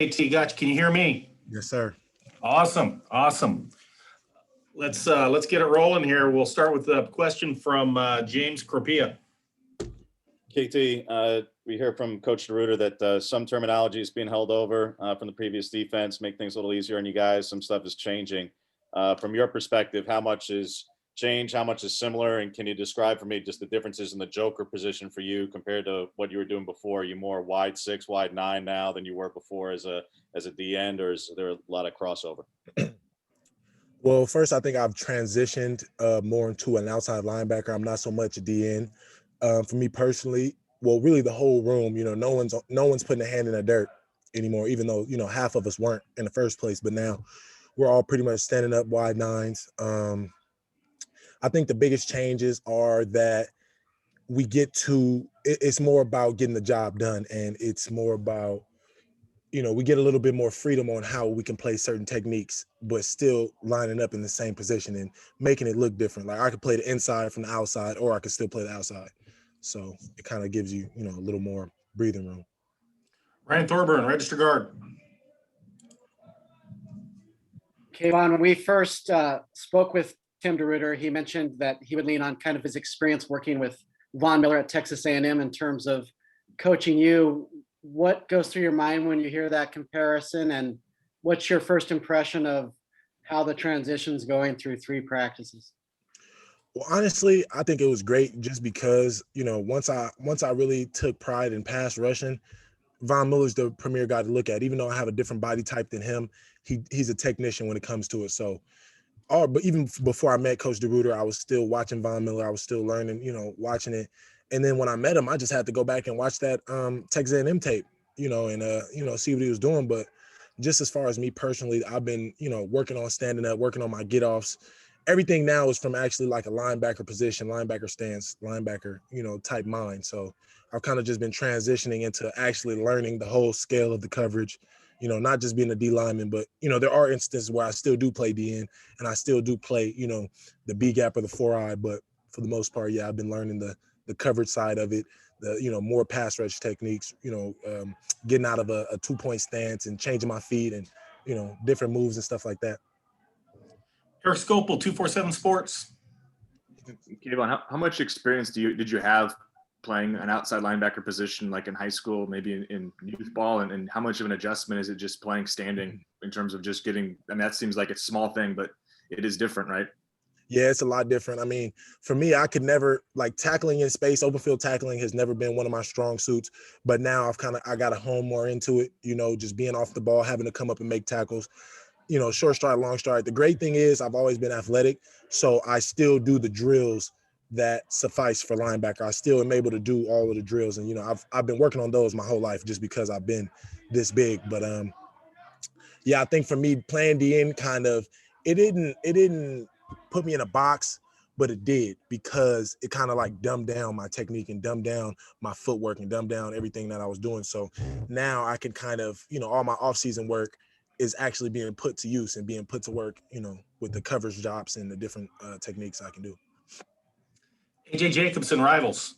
KT, gotcha. Can you hear me? Yes, sir. Awesome. Let's get it rolling here. We'll start with a question from James Cropia. KT, we hear from Coach DeRuyter that some terminology is being held over from the previous defense, make things a little easier on you guys. Some stuff is changing. From your perspective, how much is change? How much is similar? And can you describe for me just the differences in the joker position for you compared to what you were doing before? Are you more wide 6, wide 9 now than you were before as a D end, or is there a lot of crossover? Well, first, I think I've transitioned more into an outside linebacker. I'm not so much a DN. For me personally, well, really the whole room, no one's putting a hand in the dirt anymore, even though, half of us weren't in the first place. But now we're all pretty much standing up wide 9s. I think the biggest changes are that we it's more about getting the job done. And it's more about, we get a little bit more freedom on how we can play certain techniques, but still lining up in the same position and making it look different. Like I could play the inside from the outside, or I could still play the outside. So it kind of gives you, a little more breathing room. Ryan Thorburn, register guard. Kayvon, when we first spoke with Tim DeRuyter, he mentioned that he would lean on kind of his experience working with Von Miller at Texas A&M in terms of coaching you. What goes through your mind when you hear that comparison, and what's your first impression of how the transition's going through 3 practices? Well, honestly, I think it was great just because, once I really took pride in pass rushing, Von Miller's the premier guy to look at. Even though I have a different body type than him, he's a technician when it comes to it. So, but even before I met Coach DeRuyter, I was still watching Von Miller. I was still learning, watching it. And then when I met him, I just had to go back and watch that Texas A&M tape, and see what he was doing. But just as far as me personally, I've been, working on standing up, working on my get-offs. Everything now is from actually like a linebacker position, linebacker stance, linebacker, type mind. So I've kind of just been transitioning into actually learning the whole scale of the coverage, not just being a D lineman, but, there are instances where I still do play DN and I still do play, the B gap or the 4-eye. But for the most part, yeah, I've been learning the coverage side of it, the, more pass rush techniques, getting out of a 2-point stance and changing my feet and, different moves and stuff like that. Eric Scopel, 247 Sports. Kayvon, how much experience did you have playing an outside linebacker position, like in high school, maybe in youth ball, and how much of an adjustment is it just playing standing in terms of just getting? I mean, that seems like it's a small thing, but it is different, right? Yeah, it's a lot different. I mean, for me, I could never, like, tackling in space, open field tackling has never been one of my strong suits. But now I got to hone more into it, just being off the ball, having to come up and make tackles, short stride, long stride. The great thing is I've always been athletic, so I still do the drills that suffice for linebacker. I still am able to do all of the drills. And, I've been working on those my whole life just because I've been this big. But, yeah, I think for me, playing DN kind of, it didn't put me in a box, but it did, because it kind of like dumbed down my technique and dumbed down my footwork and dumbed down everything that I was doing. So now I can kind of, all my off-season work is actually being put to use and being put to work, with the coverage drops and the different techniques I can do. AJ Jacobson, Rivals.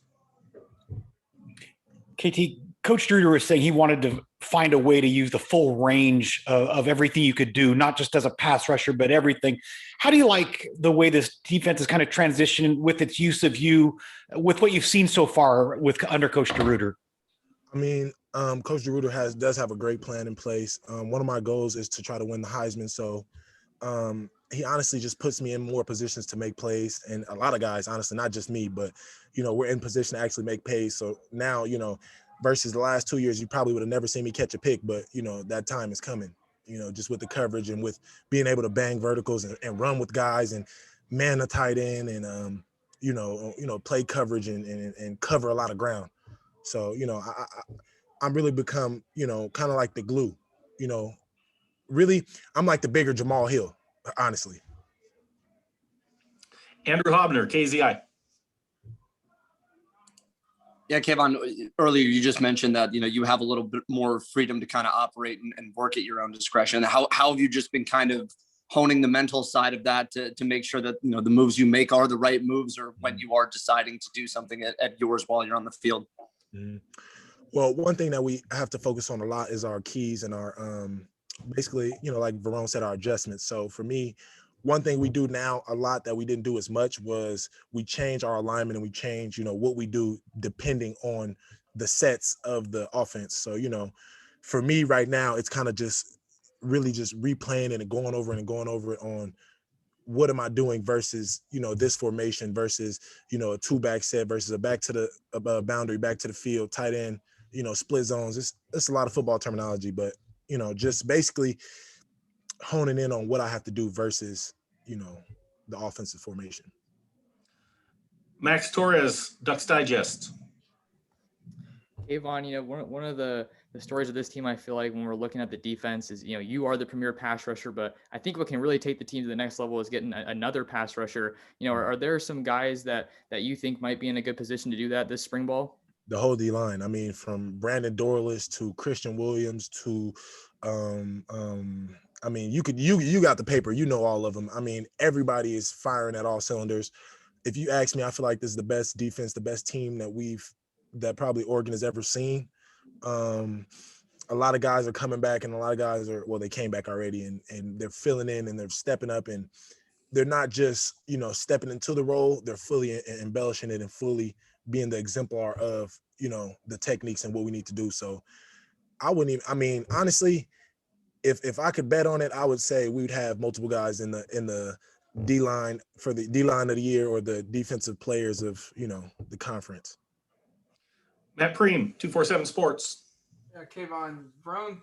KT, Coach DeRuyter was saying he wanted to find a way to use the full range of everything you could do, not just as a pass rusher, but everything. How do you like the way this defense is kind of transitioned with its use of you, with what you've seen so far under Coach DeRuyter? I mean, Coach DeRuyter does have a great plan in place. One of my goals is to try to win the Heisman. So he honestly just puts me in more positions to make plays. And a lot of guys, honestly, not just me, but, we're in position to actually make plays. So now, versus the last 2 years, you probably would have never seen me catch a pick, but, that time is coming, just with the coverage and with being able to bang verticals and run with guys and man a tight end and, play coverage and cover a lot of ground. So, I'm really become, kind of like the glue, really, I'm like the bigger Jamal Hill, honestly. Andrew Hobner, KZI. Yeah, Kayvon, earlier you just mentioned that, you have a little bit more freedom to kind of operate and work at your own discretion. How have you just been kind of honing the mental side of that to make sure that, the moves you make are the right moves, or when you are deciding to do something at yours while you're on the field? Well, one thing that we have to focus on a lot is our keys and our basically, like Verone said, our adjustments. So for me, one thing we do now a lot that we didn't do as much was we change our alignment and we change, what we do depending on the sets of the offense. So, for me right now, it's kind of just really just replaying it and going over it on what am I doing versus, this formation versus, a two-back set versus a back to the boundary, back to the field, tight end, split zones. It's a lot of football terminology, but, just basically honing in on what I have to do versus, the offensive formation. Max Torres, Ducks Digest. Kayvon, one of the stories of this team, I feel like when we're looking at the defense is, you are the premier pass rusher, but I think what can really take the team to the next level is getting another pass rusher. Are there some guys that you think might be in a good position to do that this spring ball? The whole D line. I mean, from Brandon Dorless to Christian Williams to, I mean, you got the paper, all of them. I mean, everybody is firing at all cylinders. If you ask me, I feel like this is the best defense, the best team that probably Oregon has ever seen. A lot of guys are coming back and a lot of guys they came back already and they're filling in and they're stepping up and they're not just, stepping into the role, they're fully embellishing it and fully being the exemplar of, the techniques and what we need to do. So honestly, if I could bet on it, I would say we would have multiple guys in the D-line for the D-line of the year or the defensive players of, the conference. Matt Preem, 247 Sports. Yeah, Kayvon, Verone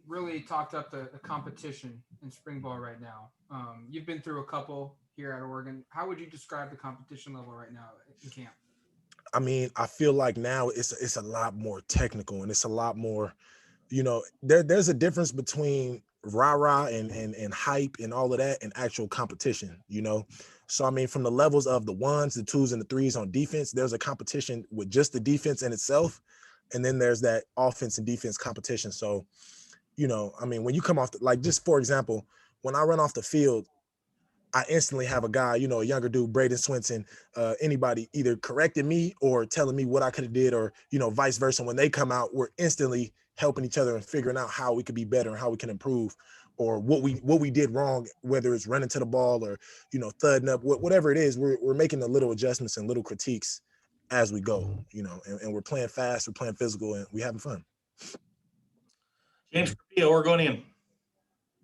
really talked up the competition in spring ball right now. You've been through a couple here at Oregon. How would you describe the competition level right now in camp? I mean, I feel like now it's a lot more technical and it's a lot more, there's a difference between rah-rah and hype and all of that and actual competition, So, I mean, from the levels of the ones, the twos, and the threes on defense, there's a competition with just the defense in itself. And then there's that offense and defense competition. So, I mean, when you come off, just for example, when I run off the field, I instantly have a guy, a younger dude, Braden Swinson, anybody either correcting me or telling me what I could have did or, vice versa. When they come out, we're instantly helping each other and figuring out how we could be better and how we can improve or what we did wrong, whether it's running to the ball or, thudding up, whatever it is, we're making the little adjustments and little critiques as we go, and we're playing fast, we're playing physical, and we're having fun. James Carpia, Oregonian.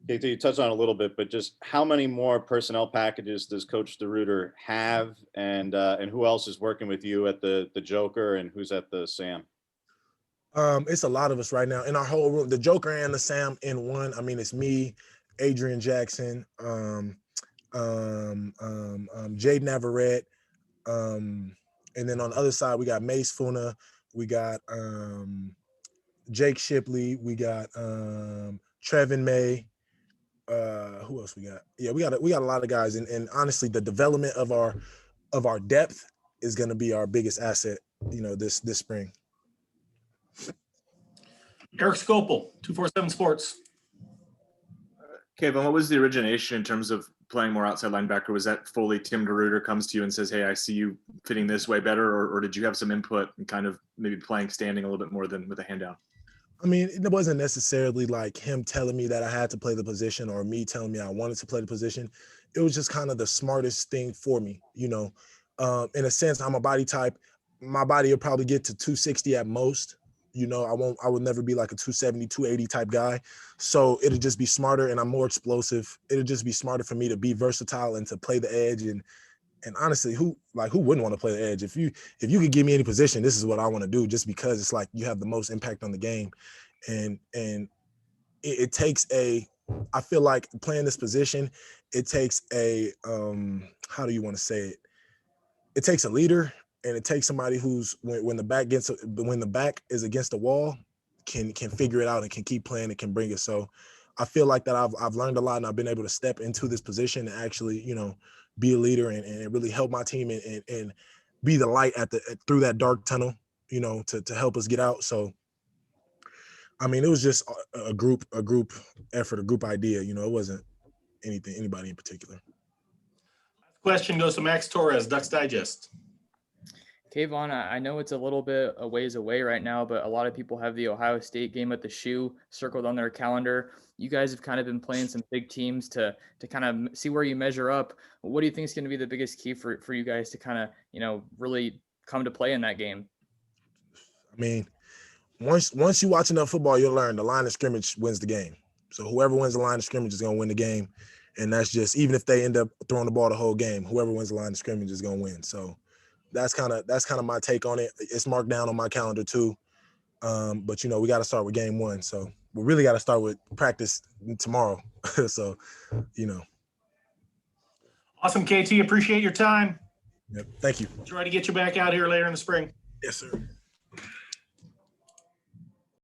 KT, you touched on it a little bit, but just how many more personnel packages does Coach DeRuyter have, and who else is working with you at the Joker, and who's at the Sam? It's a lot of us right now in our whole room. The Joker and the Sam in one. I mean, it's me, Adrian Jackson, Jade Navarrete, and then on the other side we got Mace Funa, we got Jake Shipley, we got Trevin May. Who else we got? Yeah, we got a lot of guys, and honestly, the development of our depth is going to be our biggest asset, this spring. Eric Scopel, 247 Sports. Kayvon, what was the origination in terms of playing more outside linebacker? Was that fully Tim DeRuyter comes to you and says, hey, I see you fitting this way better, or did you have some input and kind of maybe playing standing a little bit more than with a hand down? I mean, it wasn't necessarily like him telling me that I had to play the position or me telling me I wanted to play the position. It was just kind of the smartest thing for me, in a sense. I'm a body type. My body will probably get to 260 at most. I would never be like a 270, 280 type guy. So it'll just be smarter, and I'm more explosive. It'll just be smarter for me to be versatile and to play the edge. And honestly, who wouldn't want to play the edge? If you could give me any position, this is what I want to do, just because it's like you have the most impact on the game. And it takes I feel like playing this position, it takes how do you want to say it? It takes a leader, and it takes somebody who's when the back is against the wall, can figure it out and can keep playing and can bring it. So I feel like that I've learned a lot, and I've been able to step into this position and actually, be a leader and really help my team and be the light through that dark tunnel, to help us get out. So, I mean, it was just a group effort, a group idea. It wasn't anybody in particular. Question goes to Max Torres, Ducks Digest. Kayvon, I know it's a little bit a ways away right now, but a lot of people have the Ohio State game at the Shoe circled on their calendar. You guys have kind of been playing some big teams to kind of see where you measure up. What do you think is going to be the biggest key for you guys to kind of, really come to play in that game? I mean, once you watch enough football, you'll learn the line of scrimmage wins the game. So whoever wins the line of scrimmage is going to win the game. And that's just, even if they end up throwing the ball the whole game, whoever wins the line of scrimmage is going to win. So that's kind of my take on it. It's marked down on my calendar too. But we got to start with game one. So we really got to start with practice tomorrow. So, Awesome, KT. Appreciate your time. Yep. Thank you. Try to get you back out here later in the spring. Yes, sir.